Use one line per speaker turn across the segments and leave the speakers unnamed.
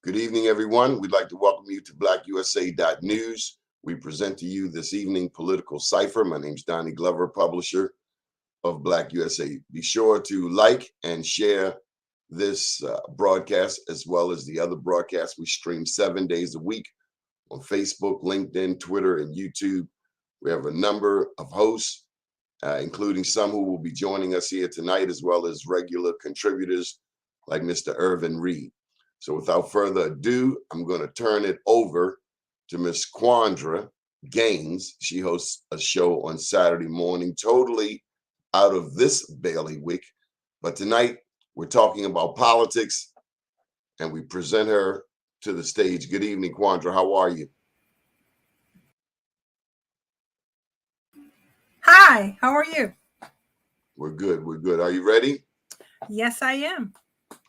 Good evening, everyone. We'd like to welcome you to blackusa.news. We present to you this evening Political Cipher. My name's Doni Glover, publisher of Black USA. Be sure to like and share this broadcast as well as the other broadcasts. We stream 7 days a week on Facebook, LinkedIn, Twitter, and YouTube. We have a number of hosts, including some who will be joining us here tonight, as well as regular contributors like Mr. Irvin Reed. So without further ado, I'm going to turn it over to Miss Quandra Gaines. She hosts a show on Saturday morning, totally out of this bailiwick. But tonight, we're talking about politics, and we present her to the stage. Good evening, Quandra. How are you?
Hi, how are you?
We're good. We're good. Are you ready?
Yes, I am.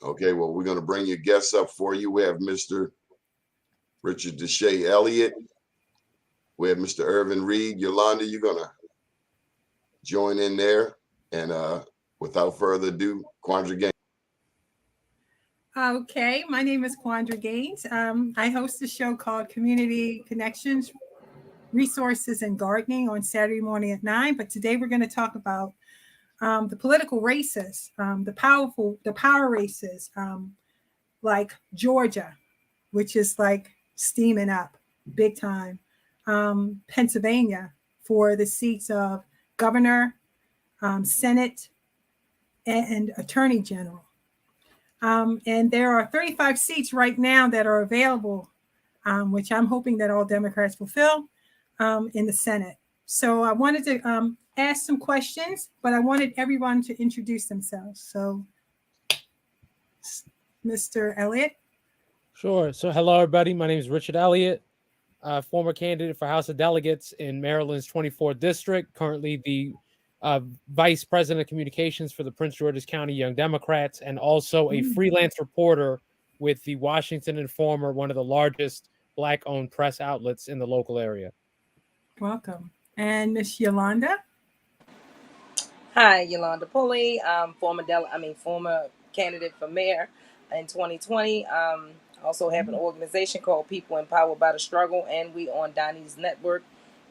Okay, well, we're going to bring your guests up for you. We have Mr. Richard Deshae Elliott. We have Mr. Irvin Reed. Yolanda, you're going to join in there. And without further ado, Quandra Gaines.
Okay, my name is Quandra Gaines. I host a show called Community Connections, Resources, and Gardening on Saturday morning at 9. But today we're going to talk about the political races, the power races, like Georgia, which is like steaming up big time. Pennsylvania for the seats of governor, Senate, and attorney general. And there are 35 seats right now that are available, which I'm hoping that all Democrats will fill in the Senate. So I wanted to ask some questions, but I wanted everyone to introduce themselves. So, Mr. Elliott.
Sure. So hello, everybody. My name is Richard Elliott, former candidate for House of Delegates in Maryland's 24th District, currently the Vice President of Communications for the Prince George's County Young Democrats, and also a freelance reporter with the Washington Informer, one of the largest Black-owned press outlets in the local area.
Welcome. And Miss Yolanda.
Hi, Yolanda Pulley. Former candidate for mayor in 2020. Also have an organization called People Empowered by the Struggle, and we on Doni's network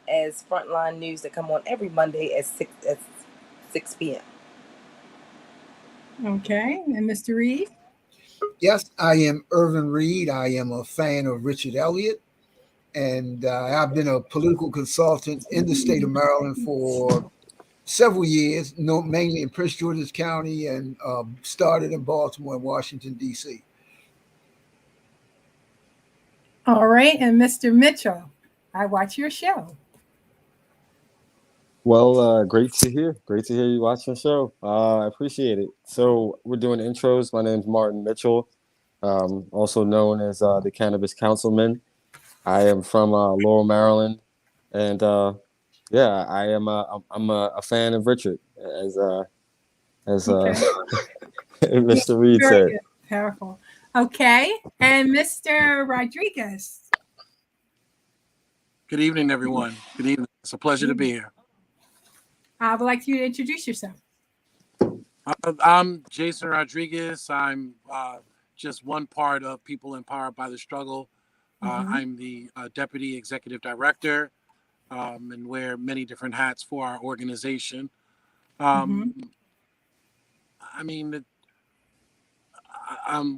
as Frontline News that come on every Monday at 6 p.m.
Okay, and Mr. Reed.
Yes, I am Irvin Reed. I am a fan of Richard Elliott, and I've been a political consultant in the state of Maryland for several years, mainly in Prince George's County, and started in Baltimore and Washington, D.C.
All right, and Mr. Mitchell, I watch your show.
Well, great to hear you watching the show. I appreciate it. So we're doing intros. My name's Martin Mitchell, also known as the Cannabis Councilman. I am from Laurel, Maryland, and yeah, I'm a fan of Richard, as okay. Mr. Reed said.
Good. Powerful. Okay, and Mr. Rodriguez.
Good evening, everyone. Good evening. It's a pleasure to be here.
I would like you to introduce yourself.
I'm Jason Rodriguez. I'm just one part of People Empowered by the Struggle. I'm the Deputy Executive Director and wear many different hats for our organization. I mean,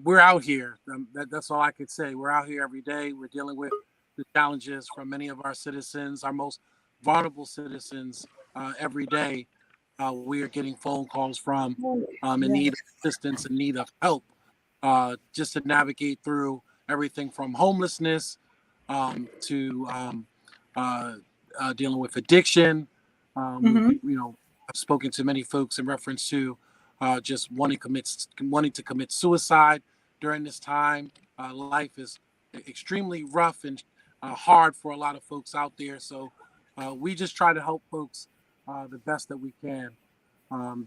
we're out here. That's all I could say. We're out here every day. We're dealing with the challenges from many of our citizens, our most vulnerable citizens. Every day, we are getting phone calls from in need of assistance, in need of help, just to navigate through everything from homelessness to dealing with addiction. You know, I've spoken to many folks in reference to just wanting to commit suicide during this time. Life is extremely rough and hard for a lot of folks out there. So we just try to help folks the best that we can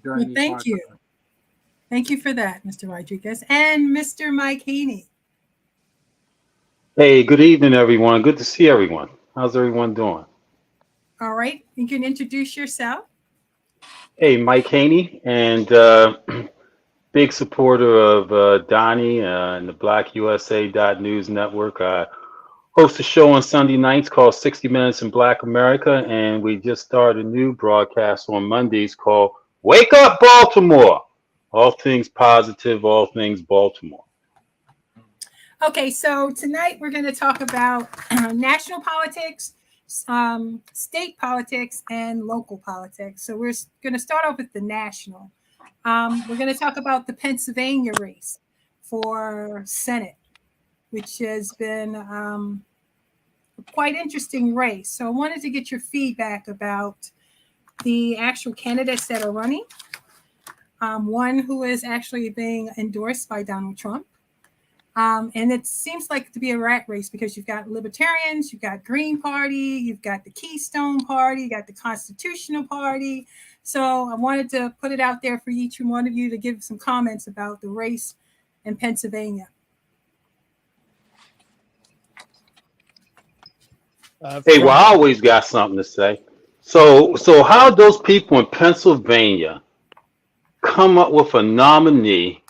during these hard times.
Thank you for that, Mr. Rodriguez. And Mr. Mike Haney.
Hey, good evening, everyone. Good to see everyone. How's everyone doing?
All right. You can introduce yourself.
Hey, Mike Haney, and big supporter of Donnie and the BlackUSA.News Network. I host a show on Sunday nights called 60 Minutes in Black America, and we just started a new broadcast on Mondays called Wake Up Baltimore. All things positive, all things Baltimore.
Okay, so tonight we're going to talk about national politics, state politics, and local politics. So we're going to start off with the national. We're going to talk about the Pennsylvania race for Senate, which has been a quite interesting race. So I wanted to get your feedback about the actual candidates that are running. One who is actually being endorsed by Donald Trump. And it seems like to be a rat race because you've got libertarians, you've got Green Party, you've got the Keystone Party, you got the Constitutional Party. So I wanted to put it out there for each one of you to give some comments about the race in Pennsylvania.
Hey, well, I always got something to say. So how those people in Pennsylvania come up with a nominee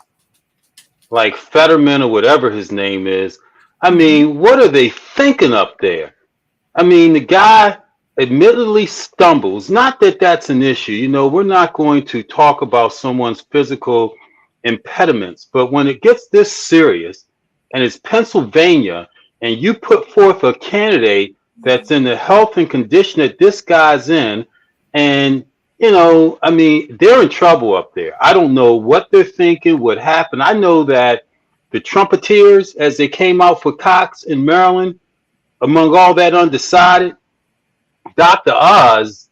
like Fetterman or whatever his name is? I mean, what are they thinking up there? I mean, the guy admittedly stumbles. Not that that's an issue. You know, we're not going to talk about someone's physical impediments, but when it gets this serious and it's Pennsylvania and you put forth a candidate that's in the health and condition that this guy's in, and you know, I mean, they're in trouble up there. I don't know what they're thinking, what happened. I know that the Trumpeteers, as they came out for Cox in Maryland, among all that undecided, Dr. Oz,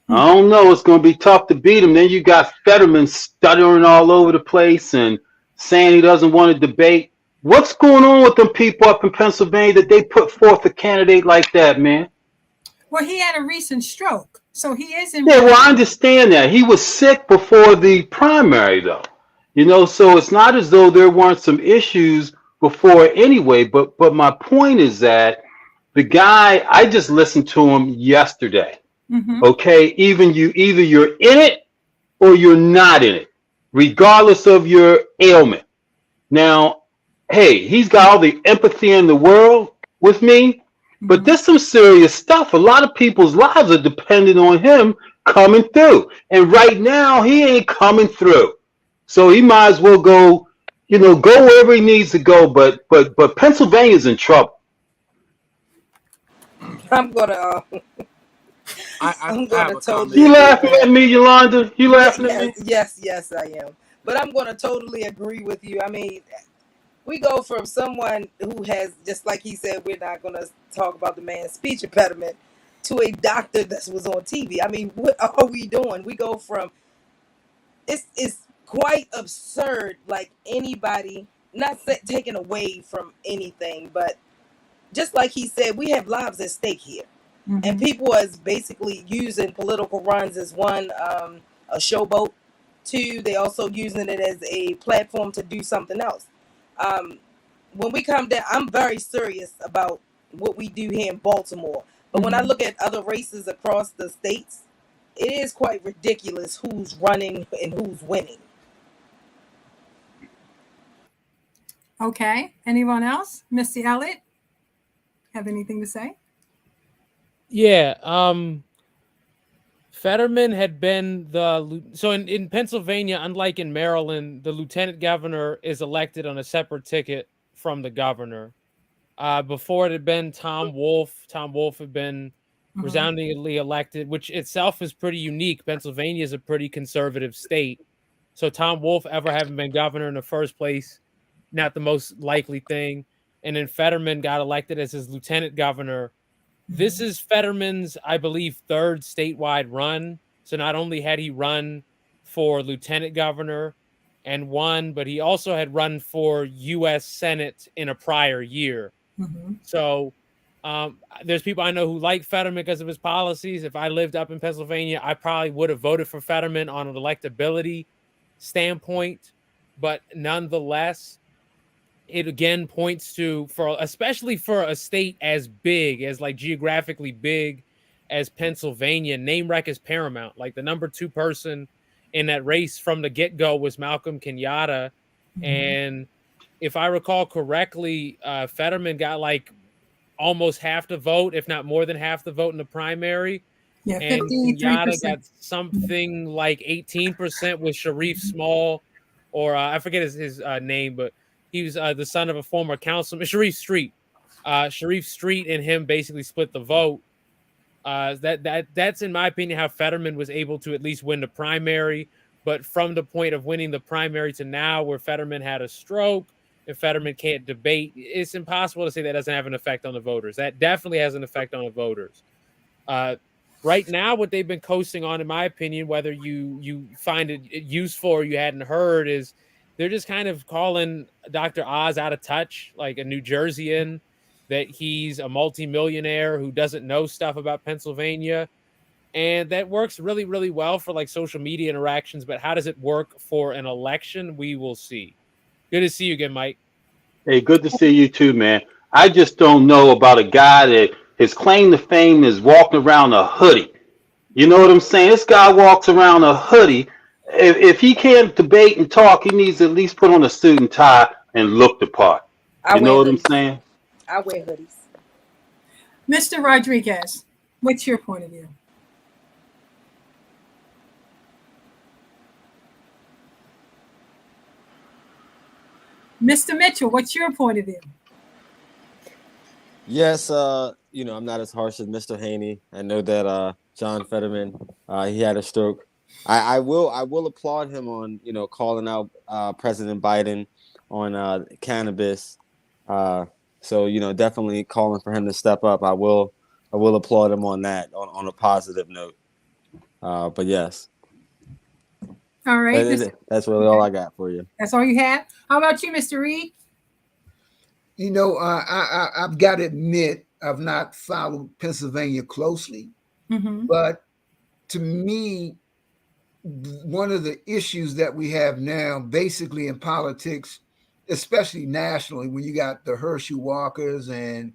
I don't know, it's going to be tough to beat him. Then you got Fetterman stuttering all over the place and saying he doesn't want to debate. What's going on with them people up in Pennsylvania that they put forth a candidate like that, man?
Well, he had a recent stroke, so he is in.
Yeah, well, I understand that. He was sick before the primary, though. You know, so it's not as though there weren't some issues before anyway. But my point is that the guy, I just listened to him yesterday.
Mm-hmm.
Okay, either you're in it or you're not in it, regardless of your ailment. Now, hey, he's got all the empathy in the world with me, but there's some serious stuff. A lot of people's lives are dependent on him coming through, and right now he ain't coming through. So he might as well go, you know, go wherever he needs to go. But Pennsylvania's in trouble.
I'm gonna.
I
I'm
have
gonna
a
totally.
You laughing at me, Yolanda? You laughing at me?
Yes, I am. But I'm gonna totally agree with you. I mean, we go from someone who has, just like he said, we're not gonna talk about the man's speech impediment, to a doctor that was on TV. I mean, what are we doing? We go from it's quite absurd. Like anybody, not taken away from anything, but just like he said, we have lives at stake here.
Mm-hmm.
And people is basically using political runs as one, a showboat. Two, they also using it as a platform to do something else. When we come down, I'm very serious about what we do here in Baltimore. But when I look at other races across the states, it is quite ridiculous who's running and who's winning.
Okay. Anyone else? Mr. Elliott, have anything to say?
Yeah. Fetterman had been so in Pennsylvania, unlike in Maryland, the lieutenant governor is elected on a separate ticket from the governor. Before it had been Tom Wolf. Tom Wolf had been resoundingly elected, which itself is pretty unique. Pennsylvania is a pretty conservative state. So Tom Wolf ever having been governor in the first place, not the most likely thing. And then Fetterman got elected as his lieutenant governor. This is Fetterman's, I believe, third statewide run. So not only had he run for lieutenant governor and won, but he also had run for U.S. Senate in a prior year. So there's people I know who like Fetterman because of his policies. If I lived up in Pennsylvania, I probably would have voted for Fetterman on an electability standpoint. But nonetheless, it again points to, especially for a state as big as, like, geographically big as Pennsylvania, name rec is paramount. Like, the number 2 person in that race from the get-go was Malcolm Kenyatta. And if I recall correctly, Fetterman got like almost half the vote, if not more than half the vote in the primary.
Yeah,
And
53%.
Kenyatta got something like 18% with Sharif Small, or I forget his name, but he was the son of a former councilman, Sharif Street. Sharif Street and him basically split the vote. That's in my opinion how Fetterman was able to at least win the primary. But from the point of winning the primary to now, where Fetterman had a stroke and Fetterman can't debate, it's impossible to say that doesn't have an effect on the voters. That definitely has an effect on the voters. Right now, what they've been coasting on, in my opinion, whether you find it useful or you hadn't heard, is they're just kind of calling Dr. Oz out of touch, like a New Jerseyan, that he's a multimillionaire who doesn't know stuff about Pennsylvania. And that works really, really well for like social media interactions. But how does it work for an election? We will see. Good to see you again, Mike.
Hey, good to see you too, man. I just don't know about a guy that his claim to fame is walking around a hoodie. You know what I'm saying? This guy walks around a hoodie. If he can't debate and talk, he needs to at least put on a suit and tie and look the part.
I
You know
wear
what I'm
hoodies.
saying?
I wear hoodies.
Mr. Rodriguez, what's your point of view? Mr. Mitchell, what's your point of view?
Yes, I'm not as harsh as Mr. Haney. I know that John Fetterman, he had a stroke. I will applaud him on calling out President Biden on cannabis. So definitely calling for him to step up. I will applaud him on that on a positive note. But yes,
All right.
that's really all I got for you.
That's all you have? How about you, Mr. Reed?
I've got to admit, I've not followed Pennsylvania closely, but to me, one of the issues that we have now, basically in politics, especially nationally, when you got the Herschel Walkers and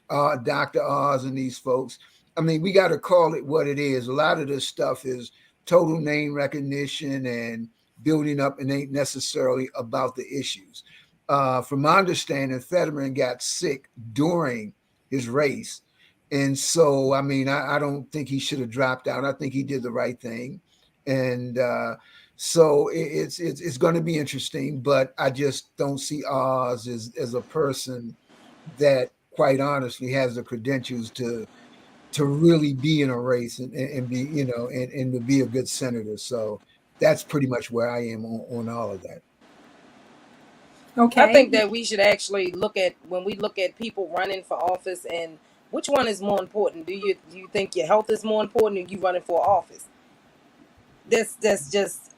Dr. Oz and these folks, I mean, we got to call it what it is. A lot of this stuff is total name recognition and building up, and ain't necessarily about the issues. From my understanding, Fetterman got sick during his race. And so, I mean, I don't think he should have dropped out. I think he did the right thing. And so it's going to be interesting, but I just don't see Oz as a person that, quite honestly, has the credentials to really be in a race and be, and to be a good senator. So that's pretty much where I am on all of that.
Okay.
I think that we should actually look at, when we look at people running for office, and which one is more important? Do you think your health is more important, or you running for office? That's just,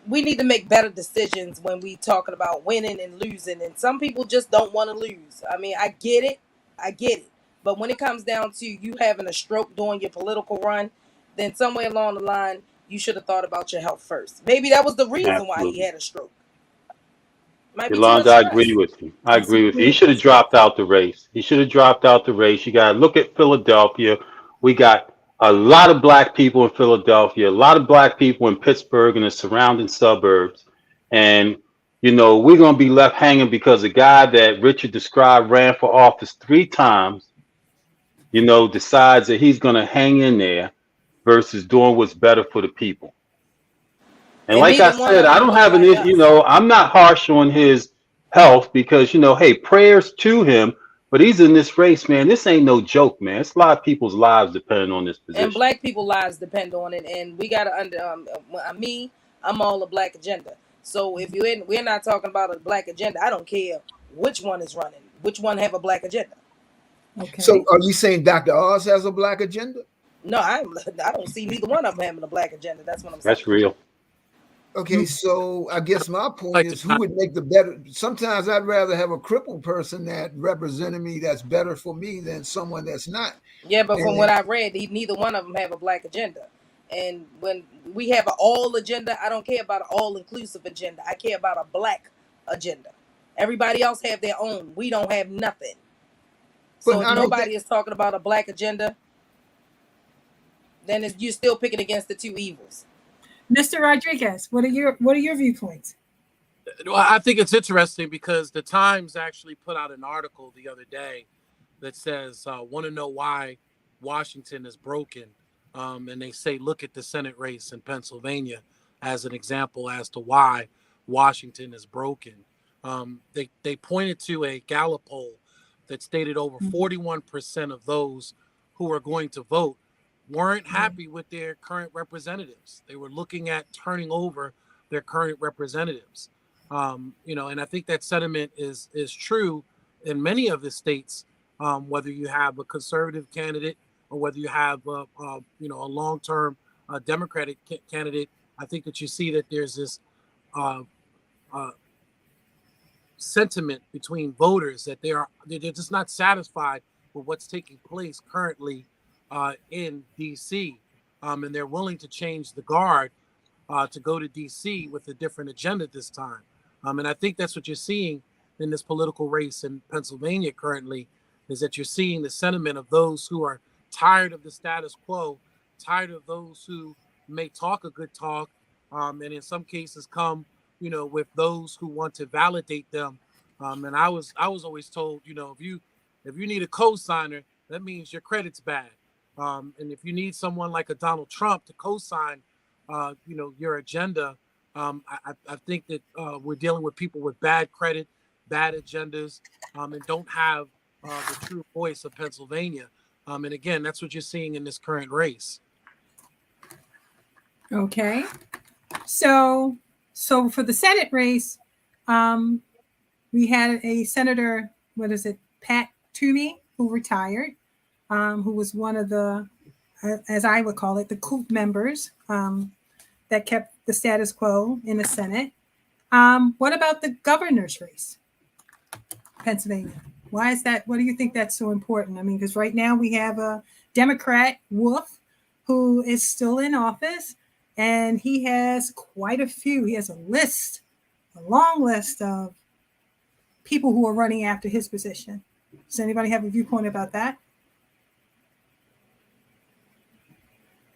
we need to make better decisions when we talking about winning and losing. And some people just don't want to lose. I mean, I get it. But when it comes down to you having a stroke during your political run, then somewhere along the line, you should have thought about your health first. Maybe that was the reason why he
Absolutely.
had a stroke. Might be too
Yolanda,
much
I
stress.
agree with you. I agree with you. He should have dropped out the race. You got to look at Philadelphia. We got a lot of black people in Philadelphia, a lot of black people in Pittsburgh and the surrounding suburbs. And, we're going to be left hanging because a guy that Richard described ran for office 3 times, decides that he's going to hang in there versus doing what's better for the people. And like I said, I don't have I'm not harsh on his health because, hey, prayers to him, but he's in this race, man. This ain't no joke, man. It's a lot of people's lives depending on this position.
And black people's lives depend on it. And we got to, I'm all a black agenda. So if we're not talking about a black agenda, I don't care which one is running, which one have a black agenda.
Okay.
So are you saying Dr. Oz has a black agenda?
No, I don't see neither one of them having a black agenda. That's what I'm saying.
That's real.
Okay, so I guess my point is, who would make the better? Sometimes I'd rather have a crippled person that represented me that's better for me than someone that's not.
Yeah, but from what I read, neither one of them have a black agenda. And when we have an all agenda, I don't care about an all-inclusive agenda. I care about a black agenda. Everybody else have their own. We don't have nothing. So if nobody is talking about a black agenda, then you're still picking against the two evils.
Mr. Rodriguez, what are your viewpoints?
Well, I think it's interesting because the Times actually put out an article the other day that says, want to know why Washington is broken. And they say, look at the Senate race in Pennsylvania as an example as to why Washington is broken. They pointed to a Gallup poll that stated over 41% of those who are going to vote weren't happy with their current representatives. They were looking at turning over their current representatives. And I think that sentiment is true in many of the states, whether you have a conservative candidate or whether you have a long-term Democratic candidate. I think that you see that there's this sentiment between voters that they're just not satisfied with what's taking place currently in D.C. And they're willing to change the guard to go to D.C. with a different agenda this time. And I think that's what you're seeing in this political race in Pennsylvania currently, is that you're seeing the sentiment of those who are tired of the status quo, tired of those who may talk a good talk, and in some cases come, with those who want to validate them. And I was always told, if you need a co-signer, that means your credit's bad. And if you need someone like a Donald Trump to co-sign, your agenda, I think that we're dealing with people with bad credit, bad agendas, and don't have the true voice of Pennsylvania. And again, that's what you're seeing in this current race.
Okay. So for the Senate race, we had a senator, Pat Toomey, who retired, who was one of the, as I would call it, the COOP members that kept the status quo in the Senate. What about the governor's race, Pennsylvania? Why is that? What do you think that's so important? I mean, because right now we have a Democrat, Wolf, who is still in office, and he has quite a few. He has a long list of people who are running after his position. Does anybody have a viewpoint about that?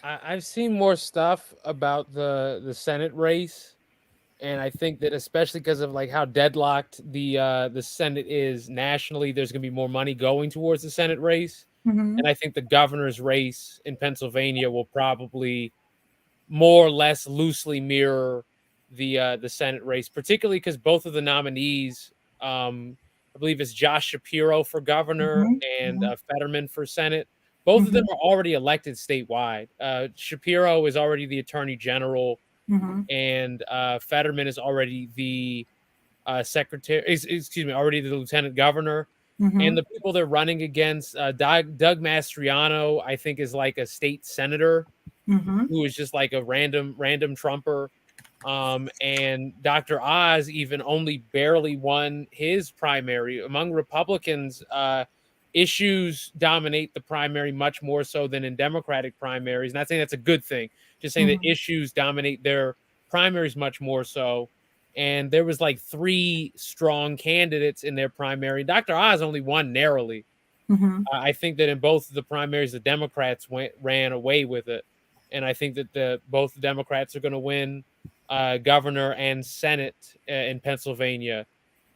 I've seen more stuff about the Senate race, and I think that especially because of like how deadlocked the Senate is nationally, there's going to be more money going towards the Senate race, and I think the governor's race in Pennsylvania will probably more or less loosely mirror the Senate race, particularly because both of the nominees, I believe it's Josh Shapiro for governor and Fetterman for Senate. Both of them are already elected statewide. Shapiro is already the attorney general, and Fetterman is already the already the lieutenant governor. And the people they're running against, Doug Mastriano, I think, is like a state senator who is just like a random Trumper. And Dr. Oz even only barely won his primary. Among Republicans, issues dominate the primary much more so than in Democratic primaries. Not saying that's a good thing, just saying that issues dominate their primaries much more so. And there was like 3 strong candidates in their primary. Dr. Oz only won narrowly. I think that in both of the primaries, the Democrats ran away with it. And I think that both the Democrats are going to win governor and Senate in Pennsylvania.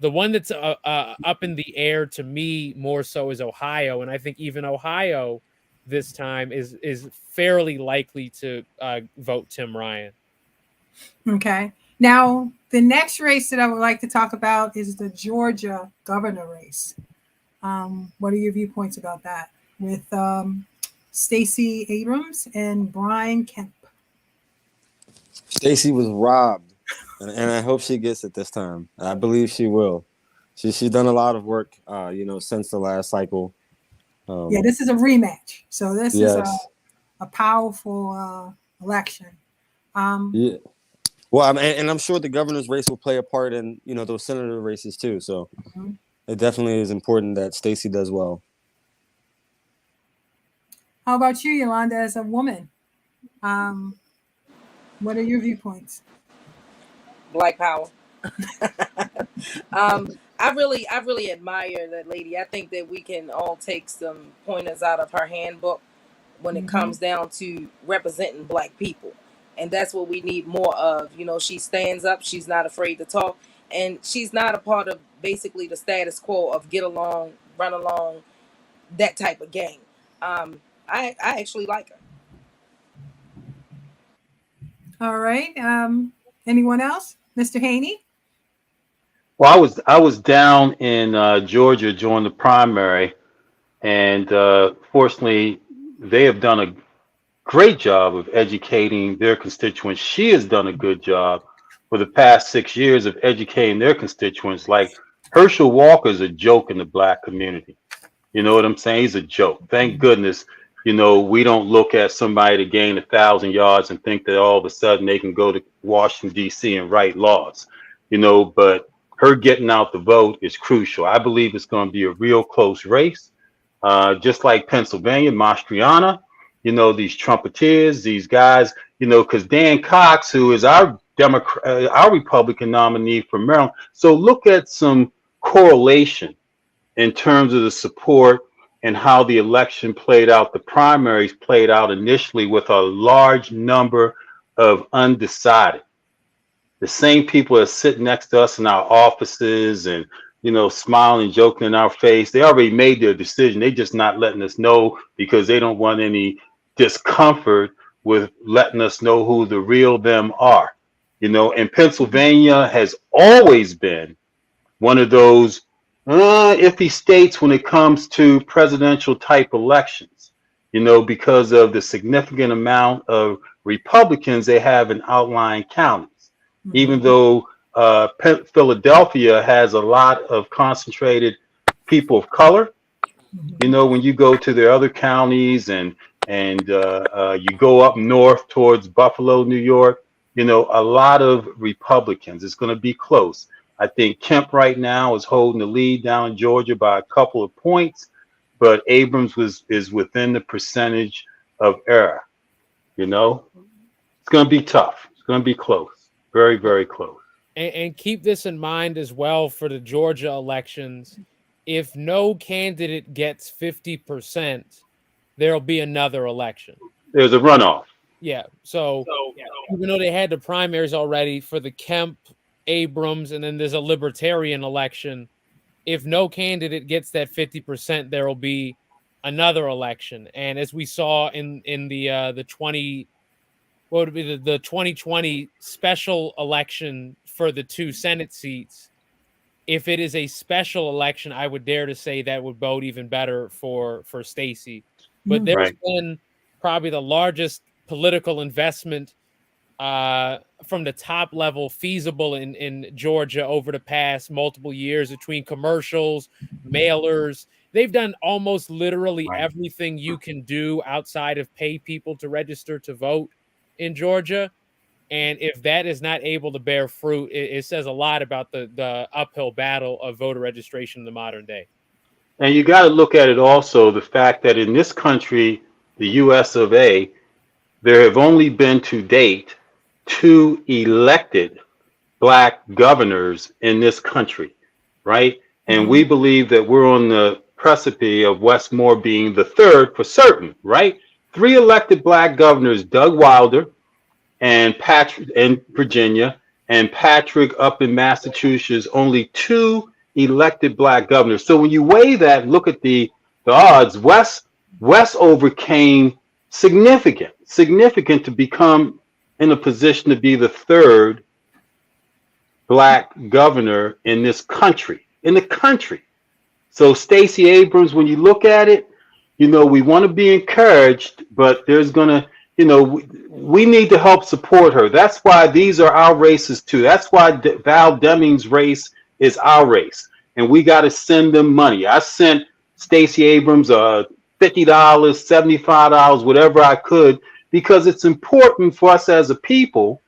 The one that's up in the air to me more so is Ohio, and I think even Ohio this time is fairly likely to vote Tim Ryan.
Okay. Now, the next race that I would like to talk about is the Georgia governor race. What are your viewpoints about that with Stacey Abrams and Brian Kemp?
Stacey was robbed, and I hope she gets it this time. I believe she will. She's done a lot of work, since the last cycle.
This is a rematch, so this is a powerful election.
Yeah. Well, and I'm sure the governor's race will play a part in those senator races too. So it definitely is important that Stacey does well.
How about you, Yolanda, as a woman? What are your viewpoints?
Black power. I really admire that lady. I think that we can all take some pointers out of her handbook when it comes down to representing Black people. And that's what we need more of. You know, she stands up, she's not afraid to talk, and she's not a part of basically the status quo of get along, run along, that type of game. I actually like her.
All right. Anyone else? Mr. Haney?
Well, I was down in Georgia during the primary, and fortunately, they have done a great job of educating their constituents. She has done a good job for the past 6 years of educating their constituents. Like Herschel Walker is a joke in the black community. You know what I'm saying? He's a joke. Thank goodness, we don't look at somebody to gain 1,000 yards and think that all of a sudden they can go to Washington, D.C. and write laws, but her getting out the vote is crucial. I believe it's going to be a real close race, just like Pennsylvania, Mastriana, these trumpeters, these guys, because Dan Cox, who is our our Republican nominee for Maryland. So look at some correlation in terms of the support and how the election played out. The primaries played out initially with a large number of undecided. The same people that sit next to us in our offices and, smiling and joking in our face, they already made their decision. They just not letting us know because they don't want any discomfort with letting us know who the real them are. And Pennsylvania has always been one of those iffy states when it comes to presidential type elections, because of the significant amount of Republicans they have in outlying counties. Even though Philadelphia has a lot of concentrated people of color, when you go to the other counties and you go up north towards Buffalo, New York, a lot of Republicans. It's going to be close. I think Kemp right now is holding the lead down in Georgia by a couple of points, but Abrams is within the percentage of error. It's going to be tough. It's going to be close. Very, very close.
And keep this in mind as well for the Georgia elections. If no candidate gets 50%, there'll be another election.
There's a runoff.
Yeah. So even though they had the primaries already for the Kemp, Abrams, and then there's a libertarian election, if no candidate gets that 50%, there will be another election. And as we saw in the 2020 special election for the 2 Senate seats, if it is a special election, I would dare to say that would bode even better for Stacey. But there's been probably the largest political investment from the top level feasible in Georgia over the past multiple years between commercials, mailers. They've done almost literally everything you can do outside of pay people to register to vote in Georgia. And if that is not able to bear fruit, it says a lot about the uphill battle of voter registration in the modern day.
And you got to look at it also, the fact that in this country, the US of A, there have only been to date 2 elected black governors in this country, right? And we believe that we're on the precipice of Westmore being the 3rd for certain, right? 3 elected black governors, Doug Wilder and Patrick in Virginia, and Patrick up in Massachusetts, only 2 elected black governors. So when you weigh that, look at the odds, West overcame significant to become in a position to be the 3rd black governor in this country, So Stacey Abrams, when you look at it, we want to be encouraged, but there's going to, we need to help support her. That's why these are our races too. That's why Val Deming's race is our race. And we got to send them money. I sent Stacey Abrams $50, $75, whatever I could, because it's important for us as a people,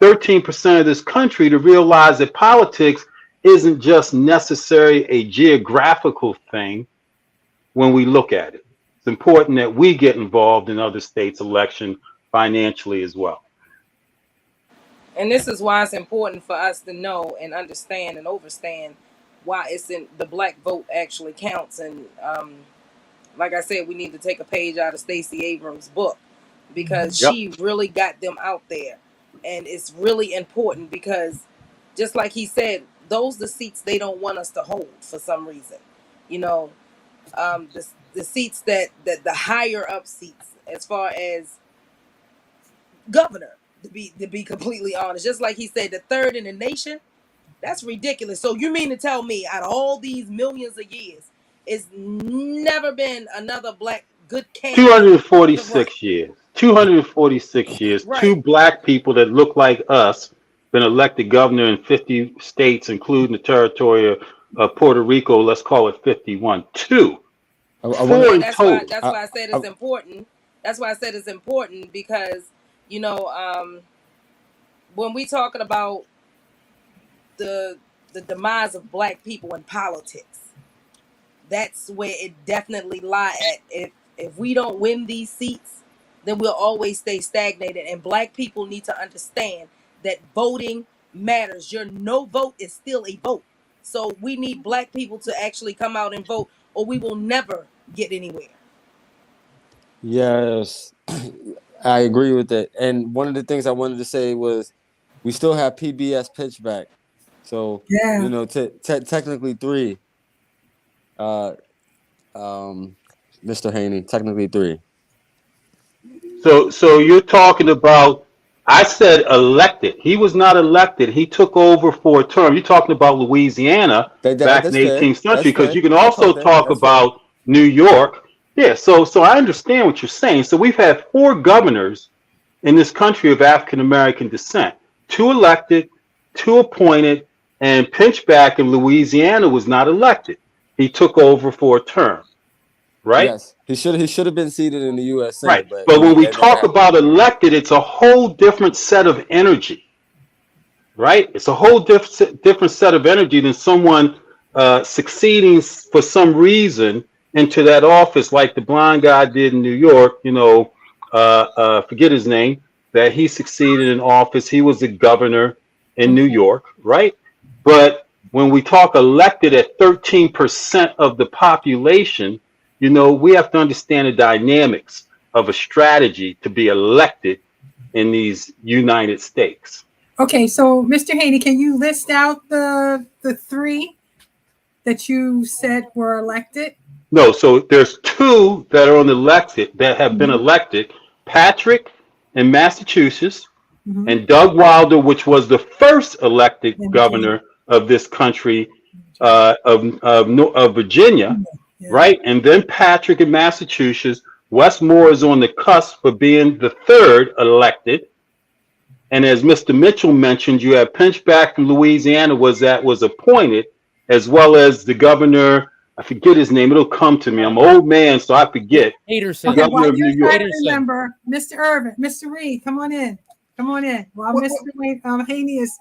13% of this country, to realize that politics isn't just necessarily a geographical thing when we look at it. It's important that we get involved in other states' election financially as well.
And this is why it's important for us to know and understand and overstand why it's in the black vote actually counts. And like I said, we need to take a page out of Stacey Abrams' book. because
Yep.
she really got them out there. And it's really important because just like he said, those the seats they don't want us to hold for some reason. You know, the seats that the higher up seats as far as governor, to be completely honest. Just like he said, the third in the nation, that's ridiculous. So you mean to tell me out of all these millions of years, it's never been another black good candidate to run?
246 years. 246 years. Two
Right.
black people that look like us been elected governor in 50 states, including the territory of Puerto Rico. Let's call it 51. Two.
I want
Four
Yeah,
in
that's why
total.
that's why I said
I,
it's important. That's why I said it's important because you know when we talking about the the demise of black people in politics, that's where it definitely lie at. If we don't win these seats, then we'll always stay stagnated. And black people need to understand that voting matters. Your no vote is still a vote. So we need black people to actually come out and vote, or we will never get anywhere.
yes, I agree with that. And one of the things I wanted to say was we still have PBS pitchback. So,
Yeah.
technically three, uh, Mr. Haney, technically three.
So you're talking about, I said elected. He was not elected. He took over for a term. You're talking about Louisiana back in
That's
the
fair.
18th century,
That's
because
fair.
you can
I'll
also
talk that.
talk
That's fair.
about New York. Yeah, so I understand what you're saying. So we've had four governors in this country of African American descent. Two elected, two appointed, and Pinchback in Louisiana was not elected. He took over for a term, right?
Yes, he should have been seated in the U.S.
Right.
Senate, but
But when we
that never
talk
happened.
about elected, it's a whole different set of energy, right? It's a whole different set of energy than someone succeeding for some reason into that office, like the blind guy did in New York. Forget his name. That he succeeded in office. He was the governor in New York, right? But when we talk elected at 13% of the population, we have to understand the dynamics of a strategy to be elected in these United States.
Okay, so Mr. Haney, can you list out the three that you said were elected?
No, so there's two that are on elected that have been elected: Patrick in Massachusetts and Doug Wilder, which was the first elected governor of this country, of Virginia, right? And then Patrick in Massachusetts. Westmore is on the cusp of being the third elected. And as Mr. Mitchell mentioned, you have Pinchback from Louisiana was appointed, as well as the governor. I forget his name. It'll come to me. I'm an old man, so I forget.
Peterson.
Okay,
Governor
while
of New
you're
York.
trying to remember, Mr. Irvin, Mr. Reed, come on in. Come on in. While Mr. Haney is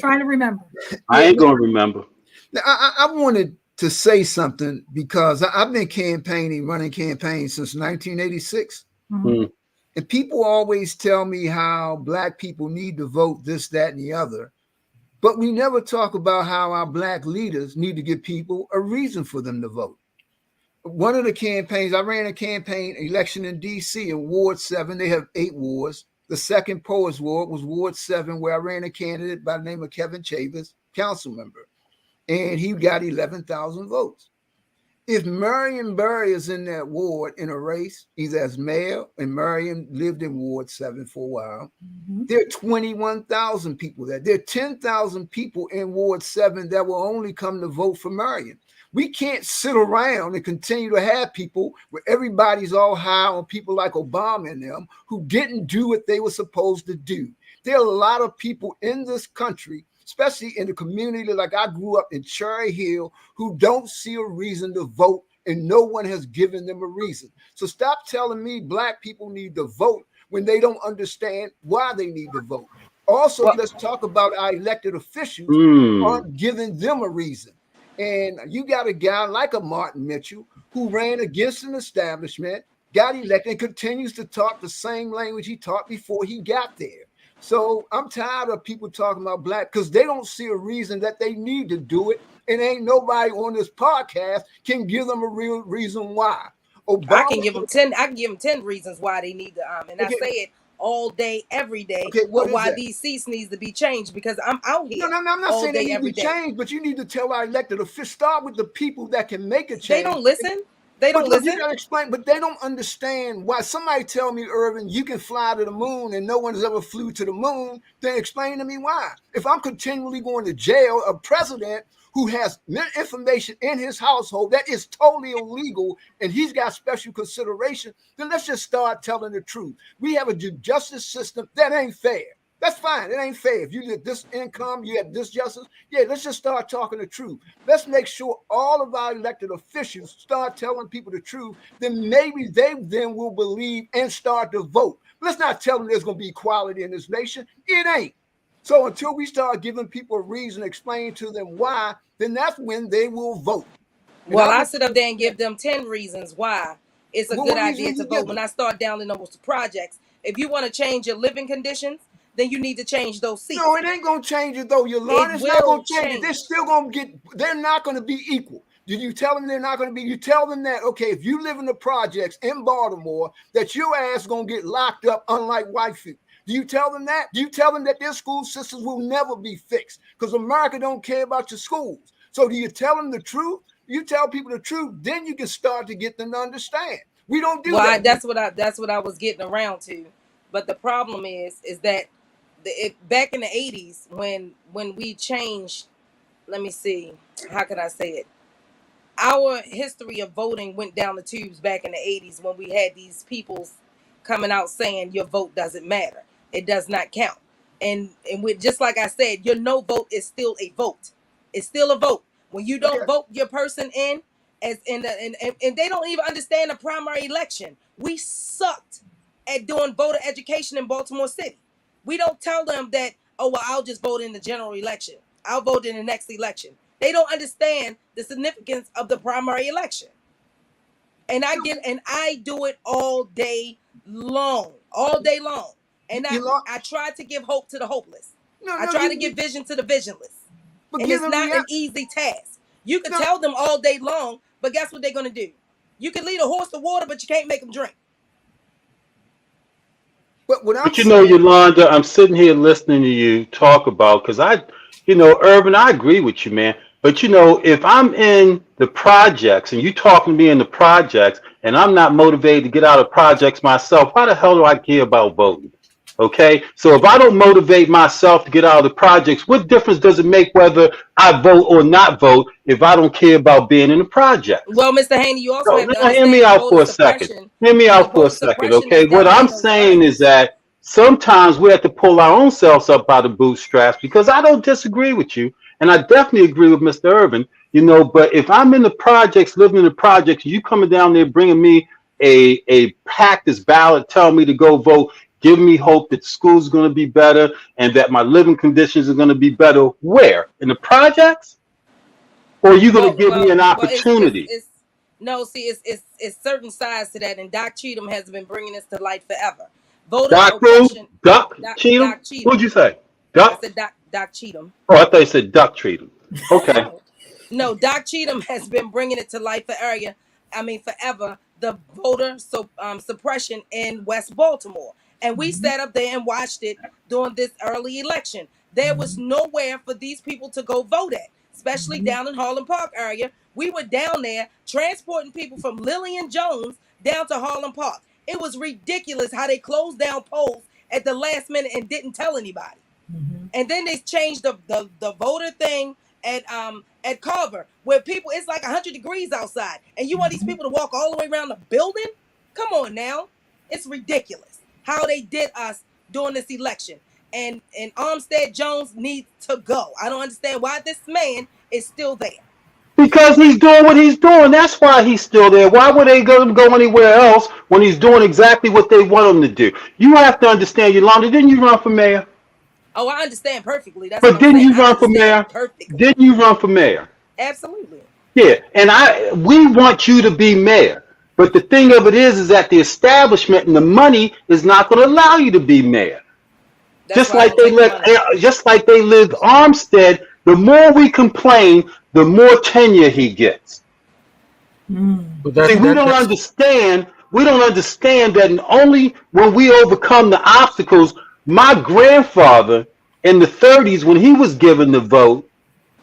trying to remember.
I ain't gonna remember.
Now, I wanted to say something because I've been running campaigns since 1986.
Mm.
And people always tell me how black people need to vote this, that, and the other. But we never talk about how our black leaders need to give people a reason for them to vote. One of the campaigns, I ran a campaign election in DC in Ward 7. They have 8 wards. The second poorest ward was Ward 7, where I ran a candidate by the name of Kevin Chavez, council member. And he got 11,000 votes. If Marion Barry is in that ward in a race, either as mayor, and Marion lived in Ward 7 for a while, there are 21,000 people there. There are 10,000 people in Ward 7 that will only come to vote for Marion. We can't sit around and continue to have people where everybody's all high on people like Obama and them who didn't do what they were supposed to do. There are a lot of people in this country, especially in the community like I grew up in Cherry Hill, who don't see a reason to vote, and no one has given them a reason. So stop telling me black people need to vote when they don't understand why they need to vote. Also, let's talk about our elected officials aren't giving them a reason. And you got a guy like a Martin Mitchell who ran against an establishment, got elected, and continues to talk the same language he taught before he got there. So I'm tired of people talking about black because they don't see a reason that they need to do it. And ain't nobody on this podcast can give them a real reason why. Obama.
I can give them 10. I can give them 10 reasons why they need to. And I
Okay,
say it all day, every day,
okay, what is
why
that?
these seats needs to be changed because I'm out
No,
here
no, no, I'm not
all
saying they
day,
need to
every
be
day.
changed, but you need to tell our elected officials, start with the people that can make a change.
They don't listen. They
But
don't
look, you
listen.
gotta explain, but they don't understand why. Somebody tell me, Irvin, you can fly to the moon and no one's ever flew to the moon, then explain to me why. If I'm continually going to jail, a president who has information in his household that is totally illegal and he's got special consideration, then let's just start telling the truth. We have a justice system that ain't fair. That's fine. It ain't fair. If you get this income, you have this justice. Yeah, let's just start talking the truth. Let's make sure all of our elected officials start telling people the truth. Then maybe they then will believe and start to vote. Let's not tell them there's going to be equality in this nation. It ain't. So until we start giving people a reason, explaining to them why, then that's when they will vote.
Well, I sit up there and give them 10 reasons why it's a
Well,
good
what reason
idea
you
to
give
vote. When
them?
I start down in those projects, if you want to change your living conditions, then you need to change those seats.
No, it ain't gonna change it though.
It
It's not
will
gonna change it. They're
change.
still gonna get. They're not gonna be equal. Did you tell them they're not gonna be? You tell them that okay, if you live in the projects in Baltimore, that your ass gonna get locked up, unlike white people. Do you tell them that? Do you tell them that their school systems will never be fixed because America don't care about your schools? So do you tell them the truth? You tell people the truth, then you can start to get them to understand. We don't do that.
That's what I was getting around to. But the problem is that back in the 80s when we changed, let me see, how can I say it? Our history of voting went down the tubes back in the 80s when we had these peoples coming out saying your vote doesn't matter. It does not count. And with just like I said, your no vote is still a vote. It's still a vote. When you don't vote your person in as in the and they don't even understand the primary election. We sucked at doing voter education in Baltimore City. We don't tell them that, oh well, I'll just vote in the general election. I'll vote in the next election. They don't understand the significance of the primary election. And I do it all day long. All day long. And I try to give hope to the hopeless. I try to give vision to the visionless. And it's not an easy task. You can tell them all day long, but guess what they're gonna do? You can lead a horse to water, but you can't make them drink.
But you know, Yolanda, I'm sitting here listening to you talk about because Urban, I agree with you, man. But you know, if I'm in the projects and you talking to me in the projects and I'm not motivated to get out of projects myself, why the hell do I care about voting? Okay, so if I don't motivate myself to get out of the projects, what difference does it make whether I vote or not vote if I don't care about being in the projects?
Well, Mr. Haney, you also
So
have to
now hear
understand
me
the
out for
voter
a second.
suppression.
Hear me
The
out for a
voter
second,
suppression
okay?
is
What
down
I'm
in those
saying is
areas.
that sometimes we have to pull our own selves up by the bootstraps because I don't disagree with you, and I definitely agree with Mr. Irvin. But if I'm in the projects, living in the projects, you coming down there bringing me a practice ballot, telling me to go vote, giving me hope that school's going to be better and that my living conditions are going to be better. Where? In the projects? Or are you going to give me an opportunity?
It's no, see, it's certain sides to that, and Doc Cheatham has been bringing this to light forever. Voter
Doc who?
oppression.
Duck Cheatham?
Doc Cheatham.
What'd you say?
I
Duck?
said Doc Cheatham.
Oh, I thought you said duck Cheatham. Okay.
No, Doc Cheatham has been bringing it to light forever. The voter suppression in West Baltimore, and we sat up there and watched it during this early election. There was nowhere for these people to go vote at, especially down in Harlem Park area. We were down there transporting people from Lillian Jones down to Harlem Park. It was ridiculous how they closed down polls at the last minute and didn't tell anybody. And then they changed the voter thing at Carver, where people, it's like 100 degrees outside, and you want these people to walk all the way around the building? Come on now, it's ridiculous how they did us during this election. And Armstead Jones needs to go. I don't understand why this man is still there.
Because he's doing what he's doing. That's why he's still there. Why would they go anywhere else when he's doing exactly what they want him to do? You have to understand, Yolanda, didn't you run for mayor?
Oh, I understand perfectly. That's
But
what I'm
didn't
saying.
you run for mayor?
Perfectly.
Didn't you run for mayor?
Absolutely.
Yeah, and we want you to be mayor. But the thing of it is that the establishment and the money is not going to allow you to be mayor. Just like they let Armstead. The more we complain, the more tenure he gets.
But that
See, we don't
that's
understand. We don't understand that only when we overcome the obstacles. My grandfather in the 30s, when he was given the vote,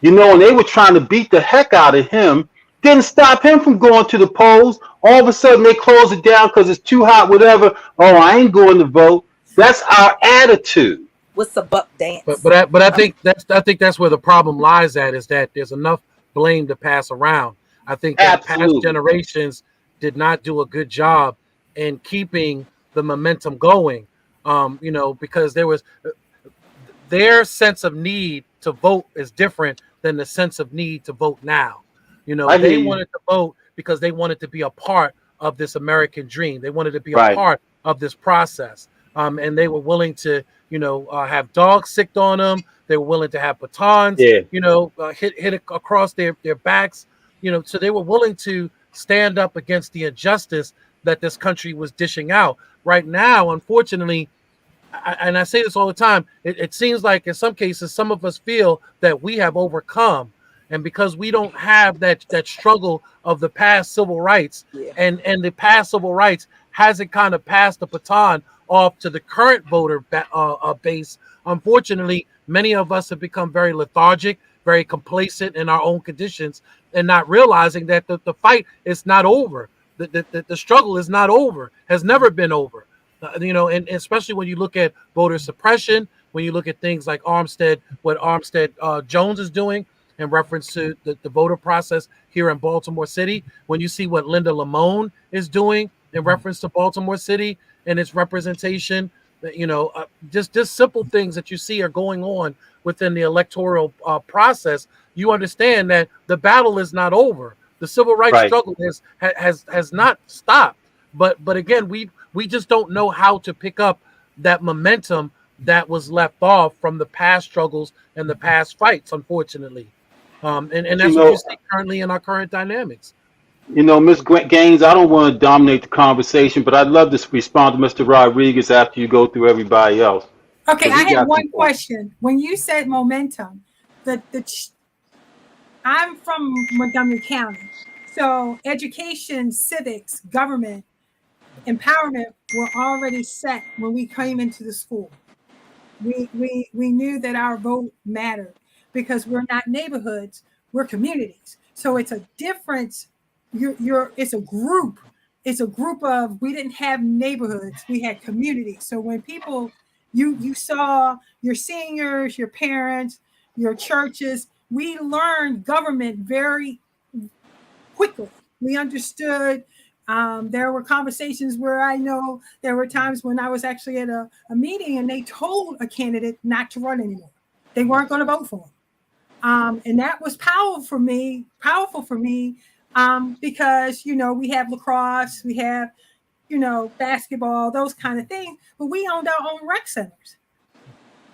and they were trying to beat the heck out of him, didn't stop him from going to the polls. All of a sudden, they close it down because it's too hot, whatever. Oh, I ain't going to vote. That's our attitude.
What's the buck dance?
I think that's where the problem lies at, is that there's enough blame to pass around. I think that past
Absolutely.
generations did not do a good job in keeping the momentum going. Because there was their sense of need to vote is different than the sense of need to vote now.
I hear
They
you.
wanted to vote because they wanted to be a part of this American dream. They wanted to be a
Right.
part of this process. And they were willing to, have dogs sicked on them. They were willing to have batons,
Yeah.
hit across their backs, so they were willing to stand up against the injustice that this country was dishing out. Right now, unfortunately, and I say this all the time, it seems like in some cases, some of us feel that we have overcome. And because we don't have that struggle of the past civil rights,
Yeah.
and the past civil rights hasn't kind of passed the baton off to the current voter base, unfortunately, many of us have become very lethargic, very complacent in our own conditions, and not realizing that the fight is not over. The struggle is not over, has never been over. And especially when you look at voter suppression, when you look at things like what Armstead Jones is doing in reference to the voter process here in Baltimore City, when you see what Linda Lamone is doing in reference to Baltimore City and its representation, just simple things that you see are going on within the electoral process, you understand that the battle is not over. The civil rights
Right.
struggle has not stopped. But again, we just don't know how to pick up that momentum that was left off from the past struggles and the past fights, unfortunately. And
But
that's what you see currently in our current dynamics.
Miss Gaines, I don't want to dominate the conversation, but I'd love to respond to Mr. Rodriguez after you go through everybody else.
Okay,
'Cause
I
he
have
got some
one
points.
question. When you said momentum, I'm from Montgomery County, so education, civics, government, empowerment were already set when we came into the school. We knew that our vote mattered because we're not neighborhoods, we're communities. So it's a difference. It's a group. It's a group of, we didn't have neighborhoods, we had communities. So when people, you saw your seniors, your parents, your churches, we learned government very quickly. We understood. There were conversations where I know there were times when I was actually at a meeting and they told a candidate not to run anymore. They weren't going to vote for him. And that was powerful for me, because, we have lacrosse, we have, basketball, those kind of things, but we owned our own rec centers.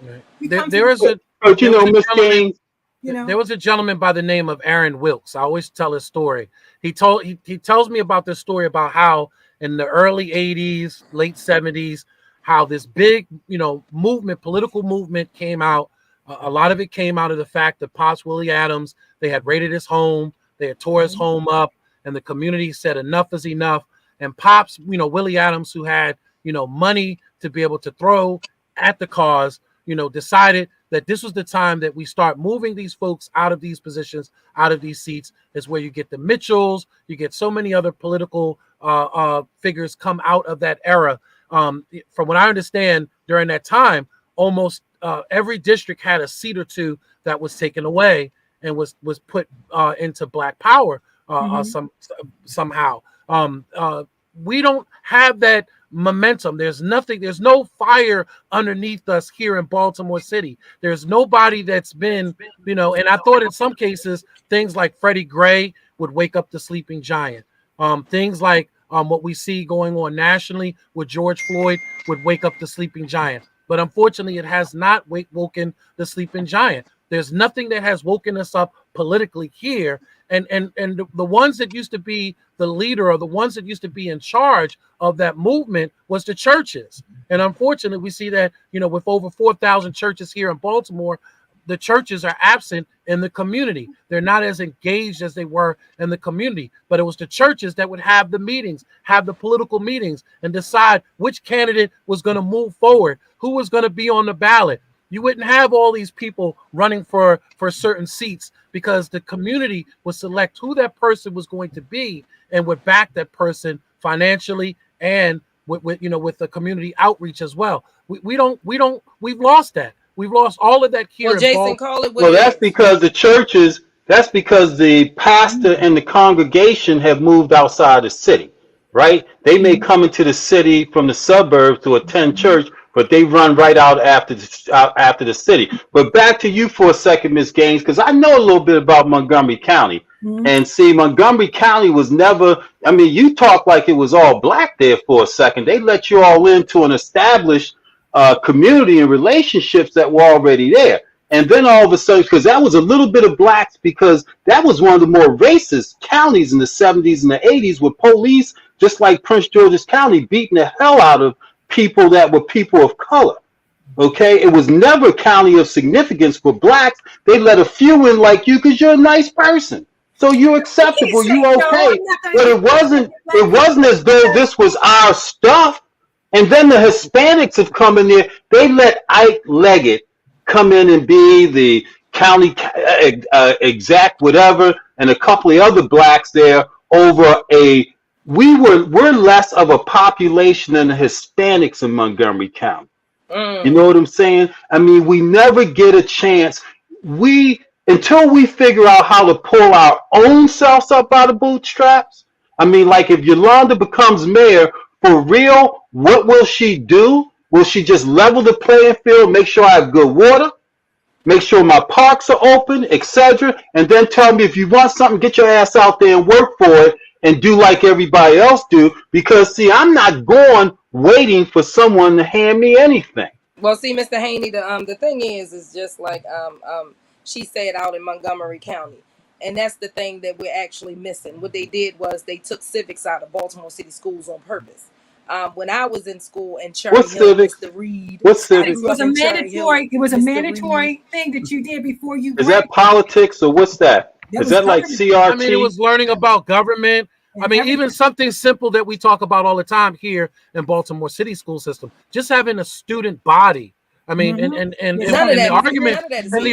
Right.
We
There,
come to
there is a
But
there was a
Miss
gentleman.
Gaines,
There was a gentleman by the name of Aaron Wilkes. I always tell his story. He tells me about this story about how in the early 80s, late 70s, how this big, political movement came out. A lot of it came out of the fact that Pops Willie Adams, they had raided his home, they had tore his home up, and the community said enough is enough. And Pops, Willie Adams, who had, money to be able to throw at the cause, decided that this was the time that we start moving these folks out of these positions, out of these seats. Is where you get the Mitchells, you get so many other political figures come out of that era. From what I understand, during that time, almost every district had a seat or two that was taken away and was put into Black power somehow. We don't have that momentum. There's no fire underneath us here in Baltimore City. There's nobody that's been, and I thought in some cases things like Freddie Gray would wake up the sleeping giant. Things like what we see going on nationally with George Floyd would wake up the sleeping giant. But unfortunately, it has not woken the sleeping giant. There's nothing that has woken us up politically here. And the ones that used to be the leader, or the ones that used to be in charge of that movement, was the churches. And unfortunately, we see that, with over 4,000 churches here in Baltimore, the churches are absent in the community. They're not as engaged as they were in the community. But it was the churches that would have the meetings, have the political meetings, and decide which candidate was going to move forward, who was going to be on the ballot. You wouldn't have all these people running for certain seats because the community would select who that person was going to be and would back that person financially and with the community outreach as well. We've lost that. We've lost all of that here.
Well, Jason, call it what
Well,
it
that's
is.
because the churches, that's because the pastor and the congregation have moved outside the city, right? They may come into the city from the suburbs to attend church, but they run right out after the city. But back to you for a second, Ms. Gaines, because I know a little bit about Montgomery County. And see, Montgomery County was never, I mean, you talk like it was all black there for a second. They let you all into an established community and relationships that were already there. And then all of a sudden, because that was a little bit of blacks, because that was one of the more racist counties in the 70s and the 80s with police, just like Prince George's County, beating the hell out of people that were people of color. Okay, it was never a county of significance for blacks. They let a few in like you because you're a nice person. So you're acceptable, you okay. But it wasn't as though this was our stuff. And then the Hispanics have come in there. They let Ike Leggett come in and be the county exec, whatever, and a couple of other blacks there over we're less of a population than the Hispanics in Montgomery County. You know what I'm saying? I mean, we never get a chance. Until we figure out how to pull our own selves up out of bootstraps. I mean, like if Yolanda becomes mayor, for real, what will she do? Will she just level the playing field, make sure I have good water, make sure my parks are open, etc., and then tell me if you want something, get your ass out there and work for it and do like everybody else do? Because see, I'm not going waiting for someone to hand me anything.
Well, see, Mr. Haney, the thing is just like she said out in Montgomery County. And that's the thing that we're actually missing. What they did was they took civics out of Baltimore City schools on purpose. When I was in school in Cherry Hill,
civics?
Mr. Reed.
What's civics?
It was a mandatory. It was a mandatory thing that you did before you.
Is that politics or what's that? Is that like CRT?
I mean, it was learning about government. I mean, even something simple that we talk about all the time here in Baltimore City school system, just having a student body. I mean, and the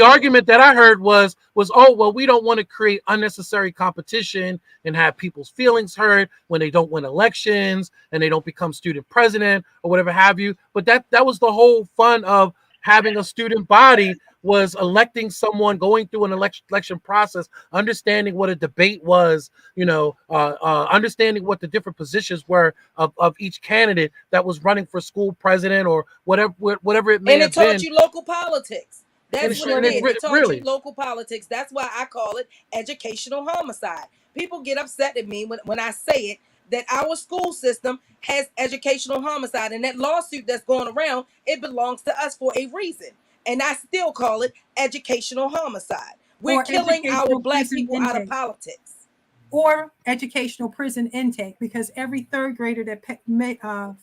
argument that I heard was, oh, well, we don't want to create unnecessary competition and have people's feelings hurt when they don't win elections and they don't become student president or whatever have you. But that was the whole fun of having a student body, was electing someone, going through an election process, understanding what a debate was, understanding what the different positions were of each candidate that was running for school president or whatever it may have been.
And it taught you local politics. That's what it did. It taught you local politics. That's why I call it educational homicide. People get upset at me when I say it, that our school system has educational homicide, and that lawsuit that's going around, it belongs to us for a reason. And I still call it educational homicide. We're killing our black people out of politics.
Or educational prison intake, because every third grader that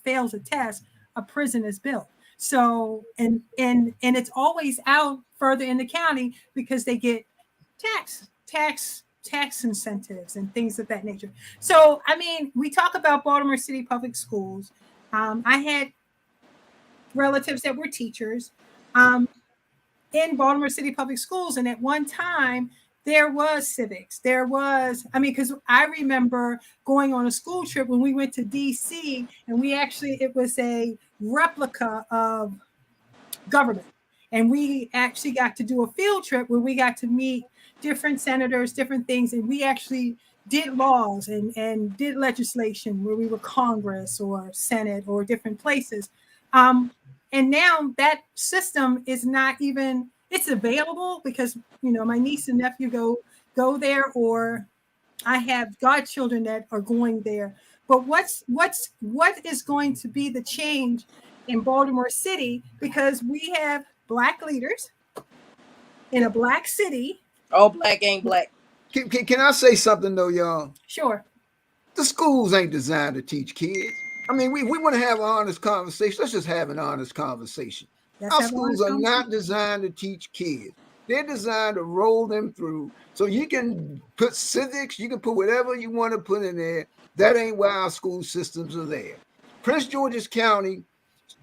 fails a test, a prison is built. So, and it's always out further in the county because they get tax incentives and things of that nature. So, I mean, we talk about Baltimore City Public Schools. I had relatives that were teachers in Baltimore City Public Schools, and at one time there was civics. Because I remember going on a school trip when we went to DC, and it was a replica of government. And we actually got to do a field trip where we got to meet different senators, different things. And we actually did laws and did legislation where we were Congress or Senate or different places. And now that system is not even, it's available because, my niece and nephew go there, or I have godchildren that are going there. But what is going to be the change in Baltimore City? Because we have black leaders in a black city.
All black ain't black.
Can I say something though, y'all?
Sure.
The schools ain't designed to teach kids. I mean, we want to have an honest conversation. Let's just have an honest conversation. Our schools are not designed to teach kids. They're designed to roll them through. So you can put civics, you can put whatever you want to put in there. That ain't why our school systems are there. Prince George's County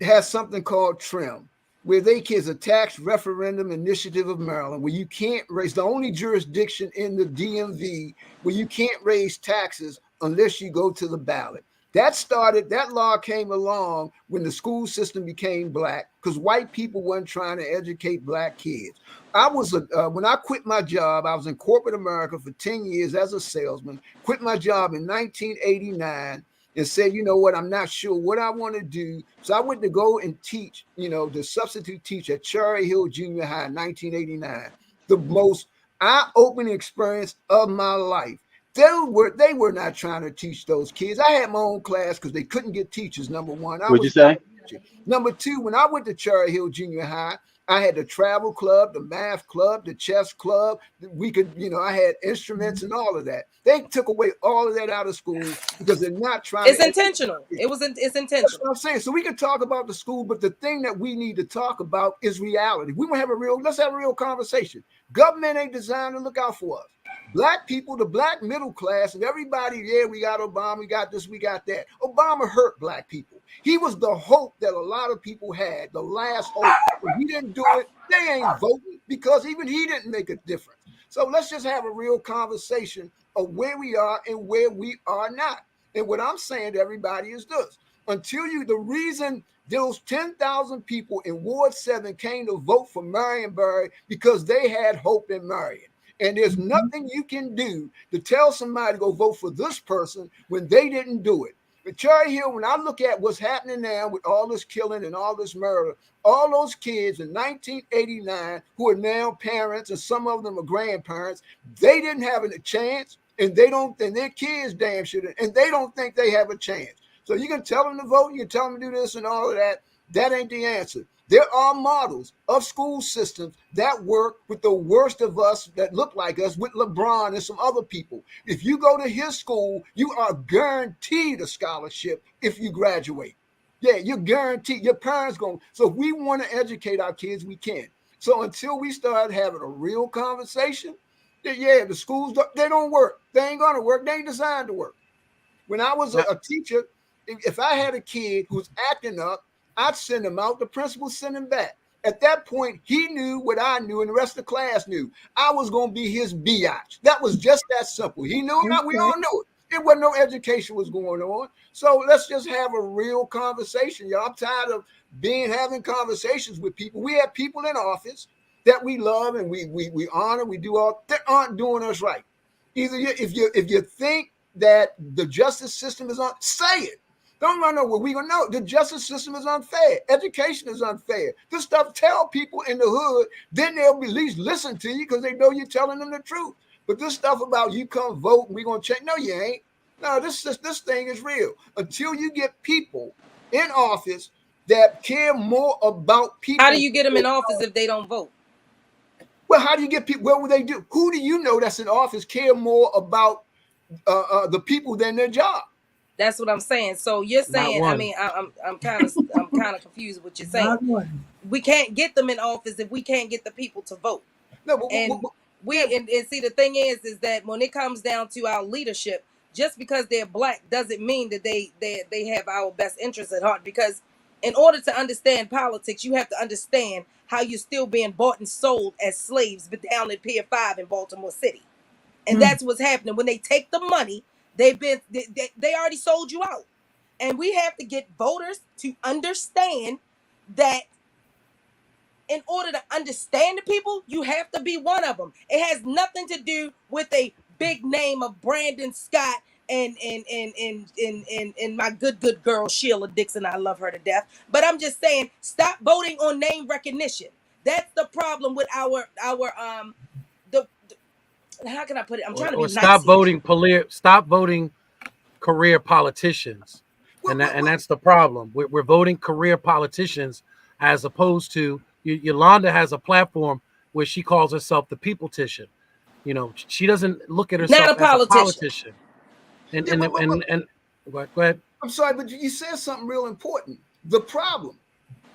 has something called TRIM, where they kids a tax referendum initiative of Maryland, where you can't raise, the only jurisdiction in the DMV where you can't raise taxes unless you go to the ballot. That law came along when the school system became black because white people weren't trying to educate black kids. When I quit my job, I was in corporate America for 10 years as a salesman, quit my job in 1989 and said, you know what, I'm not sure what I want to do. So I went to go and teach, the substitute teacher at Cherry Hill Junior High in 1989. The most eye-opening experience of my life. They were not trying to teach those kids. I had my own class because they couldn't get teachers, number one.
What'd you say?
Number two, when I went to Cherry Hill Junior High, I had the travel club, the math club, the chess club. We could, I had instruments and all of that. They took away all of that out of school because they're not trying.
It's intentional. It's intentional.
That's what I'm saying. So we can talk about the school, but the thing that we need to talk about is reality. Let's have a real conversation. Government ain't designed to look out for us. Black people, the black middle class, and everybody, we got Obama, we got this, we got that. Obama hurt black people. He was the hope that a lot of people had, the last hope. When he didn't do it, they ain't voting because even he didn't make a difference. So let's just have a real conversation of where we are and where we are not. And what I'm saying to everybody is this. The reason those 10,000 people in Ward 7 came to vote for Marionberry because they had hope in Marion. And there's nothing you can do to tell somebody to go vote for this person when they didn't do it. But Cherry Hill, when I look at what's happening now with all this killing and all this murder, all those kids in 1989 who are now parents and some of them are grandparents, they didn't have a chance, and their kids damn sure, and they don't think they have a chance. So you can tell them to vote, you can tell them to do this and all of that. That ain't the answer. There are models of school systems that work with the worst of us that look like us, with LeBron and some other people. If you go to his school, you are guaranteed a scholarship if you graduate. Yeah, you're guaranteed. Your parents going. So if we want to educate our kids, we can. So until we start having a real conversation, the schools, they don't work. They ain't going to work. They ain't designed to work. When I was a teacher, if I had a kid who's acting up, I'd send him out. The principal send him back. At that point, he knew what I knew, and the rest of the class knew. I was going to be his biatch. That was just that simple. He knew it. We all knew it. It wasn't no education was going on. So let's just have a real conversation, y'all. I'm tired of having conversations with people. We have people in office that we love and we honor. We do all that aren't doing us right. Either if you think that the justice system is on, say it. Don't run over. We gonna know the justice system is unfair. Education is unfair. This stuff tell people in the hood, then they'll at least listen to you because they know you're telling them the truth. But this stuff about you come vote and we're gonna check. No, you ain't. No, this thing is real. Until you get people in office that care more about people.
How do you get them in office if they don't vote?
Well, how do you get people? What will they do? Who do you know that's in office care more about the people than their job?
That's what I'm saying. So you're saying, I mean, I'm kind of confused with what you're saying. We can't get them in office if we can't get the people to vote.
No, but,
and see, the thing is that when it comes down to our leadership, just because they're black doesn't mean that they have our best interests at heart. Because in order to understand politics, you have to understand how you're still being bought and sold as slaves, but down at Pier 5 in Baltimore City, and that's what's happening when they take the money. They already sold you out. And we have to get voters to understand that in order to understand the people, you have to be one of them. It has nothing to do with a big name of Brandon Scott and my good girl Sheila Dixon. I love her to death. But I'm just saying, stop voting on name recognition. That's the problem with our how can I put it? I'm trying to be nice.
Stop voting career politicians, and that's the problem. We're voting career politicians as opposed to Yolanda has a platform where she calls herself the people-tician. She doesn't look at herself as a politician. And go ahead.
I'm sorry, but you said something real important. The problem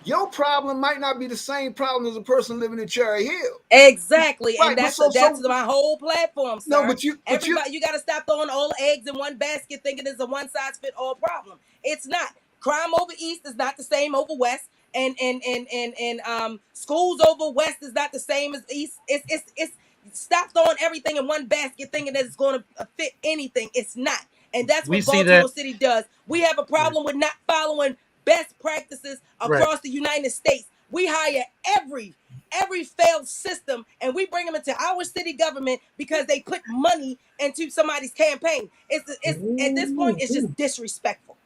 your problem might not be the same problem as a person living in Cherry Hill.
Exactly,
Right,
and
but
that's my whole platform, sir.
No, but
everybody, you got to stop throwing all eggs in one basket, thinking it's a one size fit all problem. It's not. Crime over east is not the same over west, and schools over west is not the same as east. It's stop throwing everything in one basket, thinking that it's going to fit anything. It's not, and that's
We
what
see
Baltimore
that.
City does. We have a problem with not following best practices across the United States. We hire every failed system and we bring them into our city government because they put money into somebody's campaign. It's at this point, it's just disrespectful.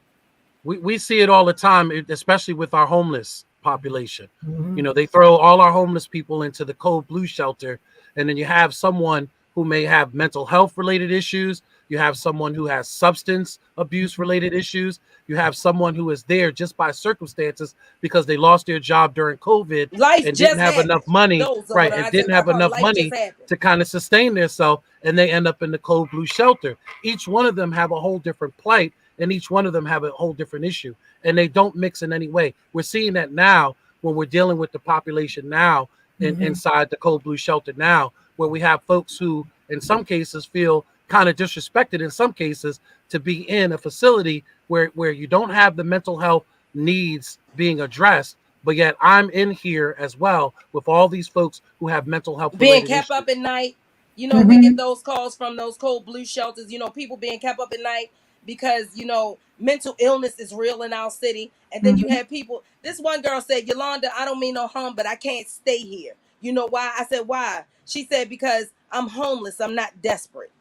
We see it all the time, especially with our homeless population.
Mhm.
You know, they throw all our homeless people into the Code Blue shelter, and then you have someone who may have mental health related issues. You have someone who has substance abuse related issues. You have someone who is there just by circumstances because they lost their job during COVID
Life
and didn't
just
have
happened.
enough money,
Those are
right?
what
And
I
didn't
I
have
call
enough
life
money
just happened.
to kind of sustain themselves, and they end up in the Code Blue shelter. Each one of them have a whole different plight, and each one of them have a whole different issue, and they don't mix in any way. We're seeing that now when we're dealing with the population now inside the Code Blue shelter now, where we have folks who in some cases feel kind of disrespected in some cases to be in a facility where you don't have the mental health needs being addressed, but yet I'm in here as well with all these folks who have mental health
Being
related
kept
issues.
up at night. You know, we get those calls from those Code Blue shelters, you know, people being kept up at night because, you know, mental illness is real in our city. And then you have people, this one girl said, Yolanda, I don't mean no harm, but I can't stay here. You know why? I said, why? She said, because I'm homeless. I'm not desperate.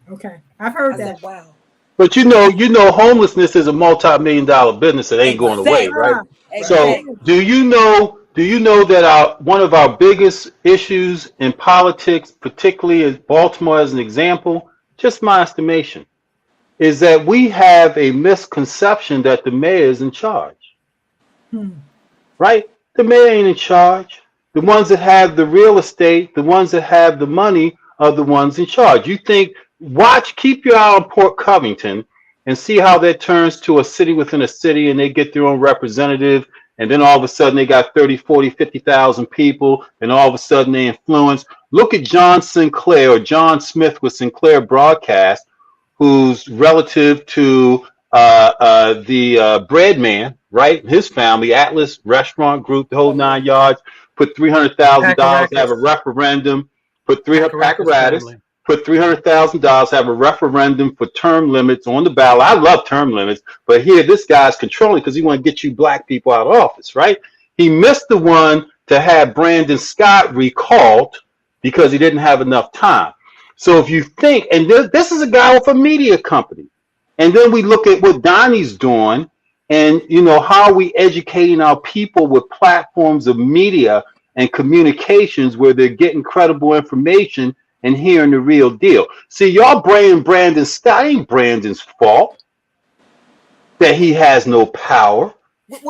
Okay, I've heard
I
that.
said, wow.
But homelessness is a multi-million-dollar business that ain't going away, right?
Ah,
Exactly.
So
Exactly.
do you know that one of our biggest issues in politics, particularly in Baltimore as an example, just my estimation, is that we have a misconception that the mayor is in charge, right? The mayor ain't in charge. The ones that have the real estate, the ones that have the money are the ones in charge. Keep your eye on Port Covington and see how that turns to a city within a city and they get their own representative. And then all of a sudden they got 30, 40, 50,000 people and all of a sudden they influence. Look at John Sinclair or John Smith with Sinclair Broadcast, who's relative to the bread man, right? His family, Atlas Restaurant Group, the whole
Oh yeah.
9 yards, put $300,000 to have a
Pacaratus,
referendum, put three
Pacaratus
Packaratus,
family.
put $300,000 to have a referendum for term limits on the ballot. I love term limits, but here this guy's controlling because he want to get you black people out of office, right? He missed the one to have Brandon Scott recalled because he didn't have enough time. So if you think, and this is a guy with a media company, and then we look at what Donnie's doing, and how are we educating our people with platforms of media and communications where they're getting credible information and hearing the real deal. See, y'all blaming Brandon Scott. Ain't Brandon's fault that he has no power. It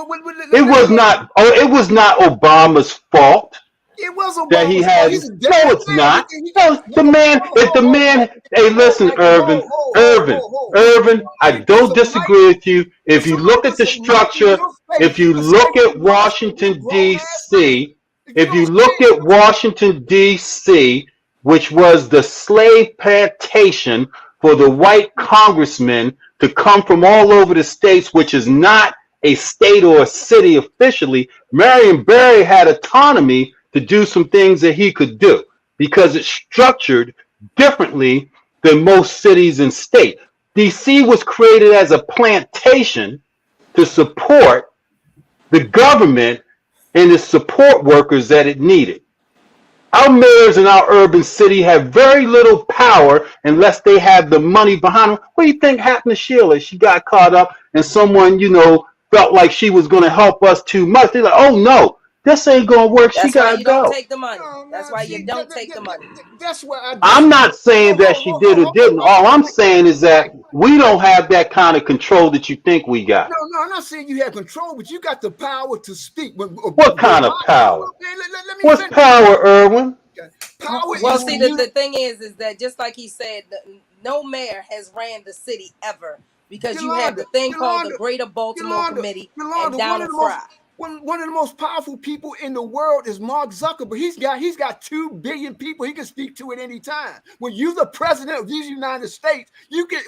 was not Obama's fault
It was
that he
Obama's fault.
has.
He's a
No,
Democrat.
it's not.
He,
No, the man. If the man. Hey, listen, Irvin. I don't disagree with you. If you
somebody
look at
puts
the
a mic in
structure,
your face,
if you look
especially
at
when your
Washington
grown ass face,
D.C.,
if you
if you
don't
look
stand
at Washington D.C., which was the slave plantation for the white congressmen to come from all over the states, which is not a state or a city officially, Marion Barry had autonomy to do some things that he could do because it's structured differently than most cities and states. DC was created as a plantation to support the government and the support workers that it needed. Our mayors in our urban city have very little power unless they have the money behind them. What do you think happened to Sheila? She got caught up and someone, felt like she was going to help us too much. They're like, oh no, this ain't going to work. She
That's why
got to
you don't
go.
take the money.
No,
That's
no.
why you
See,
don't take the money.
that's where I
I'm
disagree.
not saying that she did or didn't. All I'm saying is that we don't have that kind of control that you think we got.
No, I'm not saying you have control, but you got the power to speak.
What kind of power?
Let me
What's
finish.
power, Irwin?
Power
Well,
is
see,
when
the
you,
thing is that just like he said, no mayor has ran the city ever because you have
Yolanda,
the thing called the
Yolanda,
Greater Baltimore
Yolanda,
Committee and
Yolanda.
Donald Fry.
One of the most powerful people in the world is Mark Zuckerberg. He's got 2 billion people he can speak to at any time. When you're the president of these United States,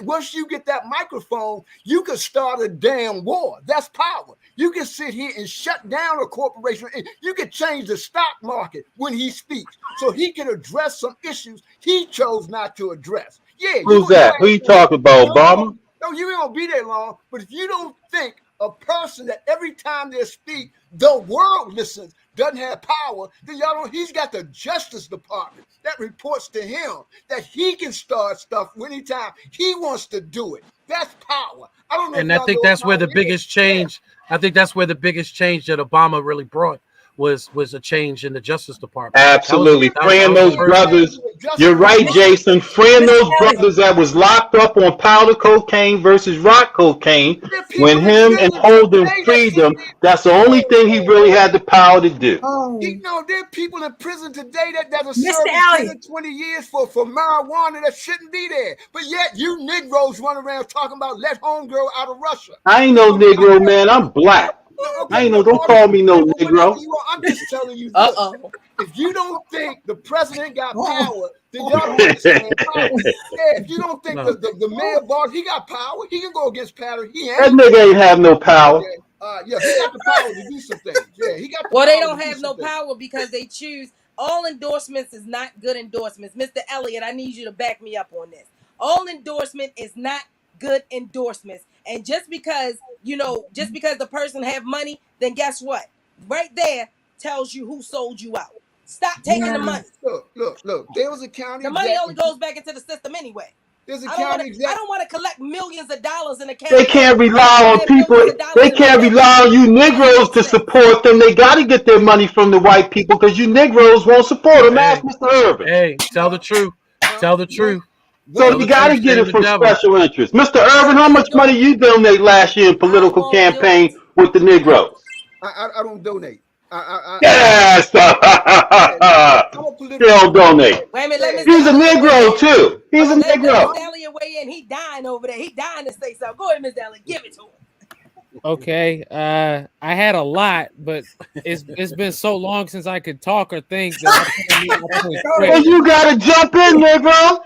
once you get that microphone, you can start a damn war. That's power. You can sit here and shut down a corporation. And you can change the stock market when he speaks. So he can address some issues he chose not to address. Yeah.
Who's that? Who you talking about, Obama?
No, you ain't gonna be there long. But if you don't think a person that every time they speak, the world listens, doesn't have power, then y'all don't. He's got the Justice Department that reports to him that he can start stuff anytime he wants to do it. That's power. I don't know.
And I think that's where the biggest change. I think that's where the biggest change that Obama really brought was a change in the Justice Department.
Absolutely. Freeing those brothers. You're right, Jason. Freeing those brothers that was locked up on powder cocaine versus rock cocaine. When him and Holden freed them, that's the only thing he really had the power to do.
You know, there are people in prison today that are serving 10 or 20 years for marijuana that shouldn't be there. But yet you Negroes run around talking about let homegirl out of Russia.
I ain't no Negro, man. I'm black. I ain't no, don't call me no Negro.
I'm just telling you this. If you don't think the president got power, then y'all don't understand power. Yeah, if you don't think the mayor boss, he got power, he can go against Patter.
That nigga ain't have no power.
Yeah, he got the power to do some things. Yeah, he got the
Well,
power
they don't
to do
have no
some
power because they choose. All endorsements is not good endorsements. Mr. Elliott, I need you to back me up on this. All endorsement is not good endorsements. And just because, just because the person have money, then guess what? Right there tells you who sold you out. Stop taking the money.
Look. There was a county.
The money only goes back into the system anyway.
There's a county executive.
I don't want to collect millions of dollars in a county.
They can't rely on people. They can't rely on you Negroes to support them. They got to get their money from the white people because you Negroes won't support them. Ask Mr. Urban.
Hey, tell the truth. Tell the truth.
So you got to get it from special interests. Mr. Urban, how much money you donate last year in political campaign with the Negroes?
I don't donate.
Yes. They don't donate.
Wait a minute,
He's a Negro too. He's a Negro.
Mr. Elliott weigh in. He dying over there. He dying to say something. Go ahead, Mr. Elliott. Give it to him.
Okay. I had a lot, but it's been so long since I could talk or think that
you gotta jump in, Negro.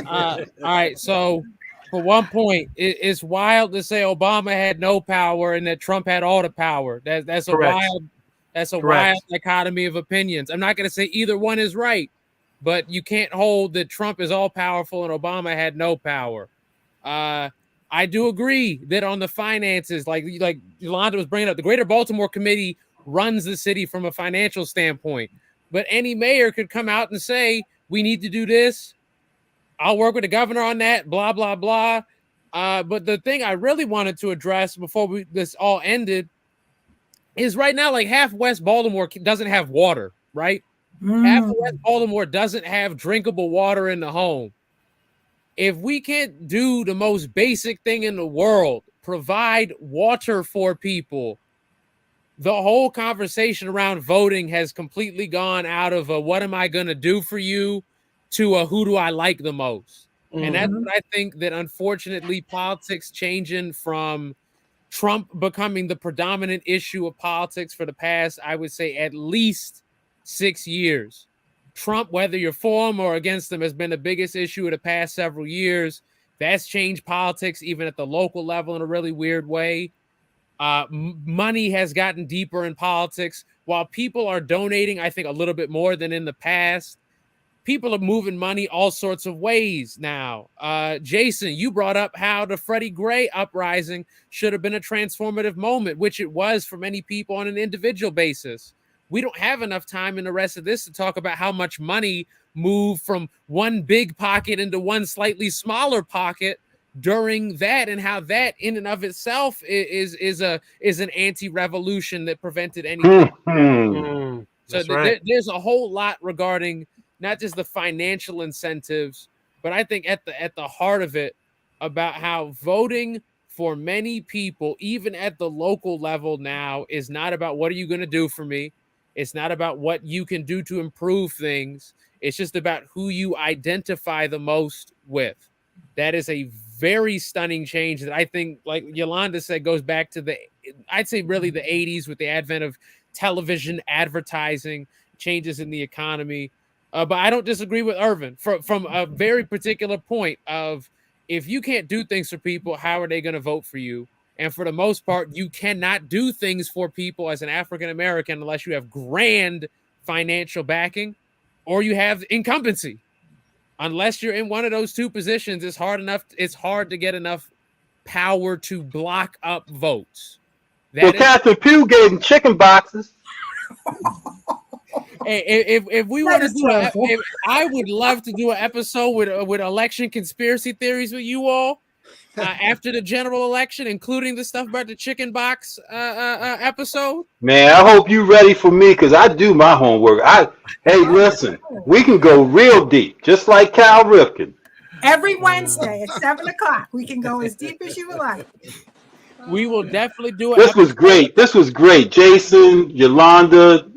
All right. So for one point, it's wild to say Obama had no power and that Trump had all the power. That's a wild. That's a wild dichotomy of opinions. I'm not going to say either one is right, but you can't hold that Trump is all powerful and Obama had no power. I do agree that on the finances, like Yolanda was bringing up, the Greater Baltimore Committee runs the city from a financial standpoint. But any mayor could come out and say, we need to do this. I'll work with the governor on that, blah, blah, blah. But the thing I really wanted to address before this all ended is right now, like half West Baltimore doesn't have water, right? Half of West Baltimore doesn't have drinkable water in the home. If we can't do the most basic thing in the world, provide water for people, the whole conversation around voting has completely gone out of a what am I going to do for you to a who do I like the most. And that's what I think that unfortunately politics changing from Trump becoming the predominant issue of politics for the past, I would say, at least 6 years. Trump, whether you're for him or against him, has been the biggest issue of the past several years. That's changed politics even at the local level in a really weird way. Money has gotten deeper in politics. While people are donating, I think, a little bit more than in the past, people are moving money all sorts of ways now. Jason, you brought up how the Freddie Gray uprising should have been a transformative moment, which it was for many people on an individual basis. We don't have enough time in the rest of this to talk about how much money moved from one big pocket into one slightly smaller pocket during that, and how that in and of itself is an anti-revolution that prevented anything. So there's a whole lot regarding not just the financial incentives, but I think at the heart of it about how voting for many people, even at the local level now, is not about what are you going to do for me. It's not about what you can do to improve things. It's just about who you identify the most with. That is a very stunning change that I think, like Yolanda said, goes back to I'd say really the 80s with the advent of television, advertising, changes in the economy. But I don't disagree with Irvin from a very particular point of, if you can't do things for people, how are they going to vote for you? And for the most part, you cannot do things for people as an African American unless you have grand financial backing or you have incumbency. Unless you're in one of those two positions, it's hard to get enough power to block up votes.
Well, Catherine Pugh gave them chicken boxes.
If we want to do I would love to do an episode with election conspiracy theories with you all after the general election, including the stuff about the chicken box episode.
Man, I hope you ready for me, because I do my homework. Hey, listen, we can go real deep, just like Cal Ripken.
Every Wednesday at 7:00, we can go as deep as you would like.
We will definitely do it.
This was great. This was great. Jason, Yolanda,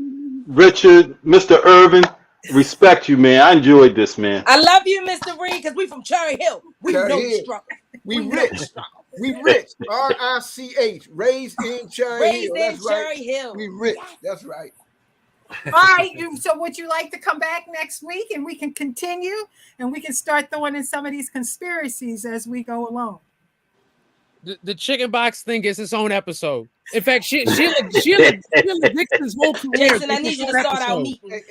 Richard, Mr. Irvin, respect you, man. I enjoyed this, man.
I love you, Mr. Reed, because we from Cherry Hill. We know the struggle.
We rich. We rich. RICH. Raised in Cherry Hill. That's right.
Hill.
We rich. That's right.
All right. So would you like to come back next week and we can continue and we can start throwing in some of these conspiracies as we go along?
The chicken box thing gets its own episode. In fact, Sheila Dixon's whole career.
Jason, I need you to start our meeting.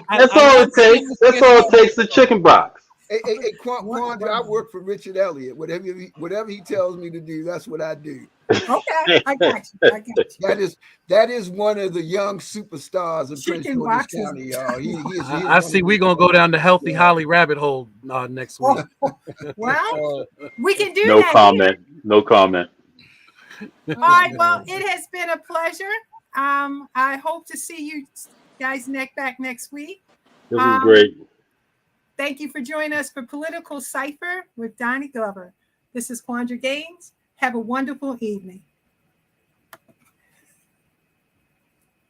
That's all it takes. That's all it takes, the chicken box.
Hey, Quandra, I work for Richard Elliott. Whatever he tells me to do, that's what I do.
Okay, I got you.
That is one of the young superstars of Prince George's County, y'all.
I see we're gonna go down the Healthy Holly rabbit hole next week.
Well, we can do
no
that.
Comment. No comment.
All right. Well, it has been a pleasure. I hope to see you guys back next week.
This was great.
Thank you for joining us for Political Cipher with Donnie Glover. This is Quandra Gaines. Have a wonderful evening.